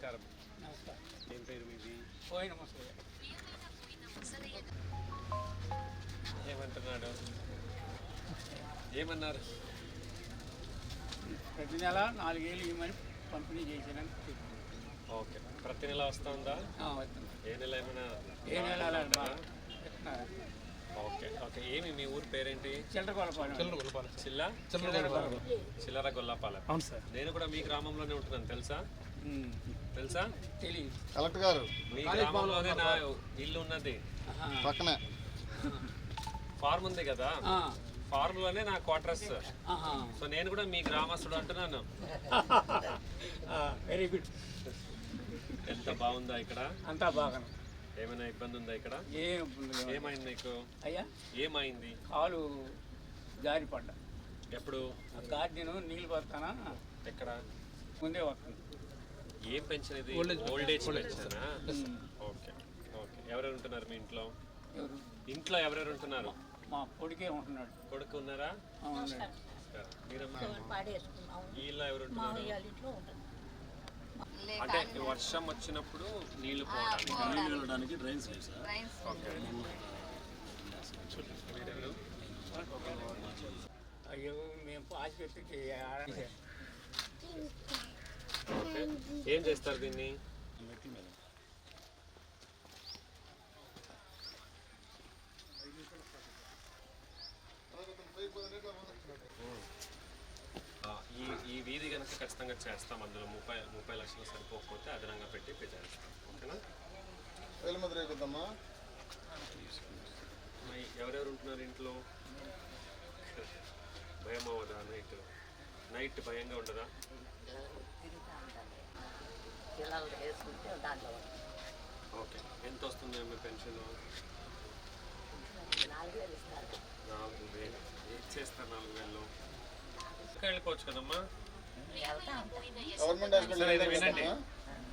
నమస్కారం. ఏం పేరు మీది? ఏమంటున్నాడు? ఏమన్నారు? ప్రతి నెల 4 వేలు ఇవ్వమని పంపిణీ చేసానని చెప్పాను. ఓకే, ప్రతి నెల వస్తుందా? ఏ నెల ఏమైనా? ఏ నెల ఓకే ఓకే. ఏమి మీ ఊరు పేరేంటి? చిల్లరగొల్లపాలెం. చిల్లర గొల్లపాలెం. అవును సార్. నేను కూడా మీ గ్రామంలోనే ఉంటున్నాను, తెలుసా? తెలుసా? తెలియదు. కలెక్టర్ గారు, మీ గ్రామంలోనే నా ఇల్లు ఉన్నది. పక్కనే ఫార్మ్ ఉంది కదా, ఫార్మ్ లోనే నా క్వార్టర్స్. సో నేను కూడా మీ గ్రామస్తుడు అంటున్నాను. Very good. ఎంత బాగుందా ఇక్కడ? అంతా బాగా. ఏమైనా ఇబ్బంది ఉందా ఇక్కడ? ఏమైంది నీకు? అయ్యా, ఏమైంది? కాలు జారి పడ్డా. ఎప్పుడు? గార్డెన్ నీళ్ళు పడతానా? ఎక్కడ? ముందే వస్తుంది. ఏం పెన్షన్ ఇది? ఓల్డ్ ఏజ్ పెన్షనా? Okay okay. ఎవరెవరు ఉంటున్నారు మీ ఇంట్లో? ఇంట్లో ఎవరెవరు ఉంటున్నారు? మా కొడుకే ఉంటున్నాడు. కొడుకు ఉన్నారా? వీళ్ళు ఎవరు ఉంటున్నారు? అంటే వర్షం వచ్చినప్పుడు నీళ్లు పోవడానికి డ్రైన్స్ లేవు సార్. అయ్యో, మేము ఆసుపత్రికి ఏం చేస్తారు దీన్ని? ఈ వీధి కనుక ఖచ్చితంగా చేస్తాం. అందులో 30 లక్షలు సరిపోకపోతే అదనంగా పెట్టి పే చేస్తాం. ఓకేనా? ఎవరెవరు ఉంటున్నారు ఇంట్లో? భయం అవ్వదా? నైట్ భయంగా ఉండదా? ఓకే. ఎంత వస్తుంది మీ పెన్షన్? 4,000. ఏం చేస్తారు 4,000లో? వెళ్ళిపోవచ్చు కదమ్మా. వినండి,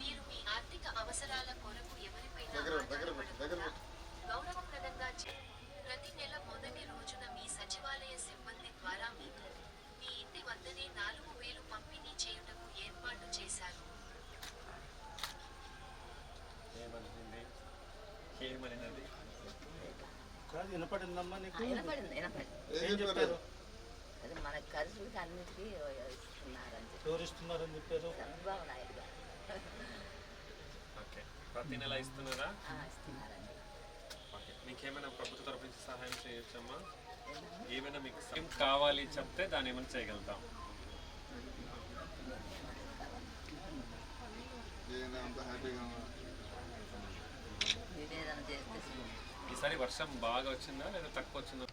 మీరు మీ ఆర్థిక అవసరాల కొరకు ఎవరిపైనా గౌరవప్రదంగా ప్రతి నెల మొదటి రోజున మీ సచివాలయ సిబ్బంది ద్వారా మీకు మీ ఇంటి వద్దనే 4,000 పంపిణీ చేయుటకు ఏర్పాటు చేశారు. ఏమనింది? ఏమనినది? వినపడిందమ్మా నీకు? ఏం చెప్పారు? అది మన ఖర్చులకి అన్నిటికీ ఇస్తున్నారని చెప్పి. ఎవరు ఇస్తున్నారని చెప్పారు? చంద్రబాబు నాయుడు గారు. ఓకే, ప్రతి నెల ఇస్తున్నారా? ఇస్తున్నారండి. ఓకే, మీకేమైనా ప్రభుత్వ తరఫు నుంచి సహాయం చేయొచ్చమ్మా? ఏమైనా మీకు ఏం కావాలి చెప్తే దాన్ని ఏమైనా చేయగలుగుతాం. నివేదన చేస్తే ఈసారి వర్షం బాగా వచ్చిందా లేదా తక్కువ వచ్చిందా?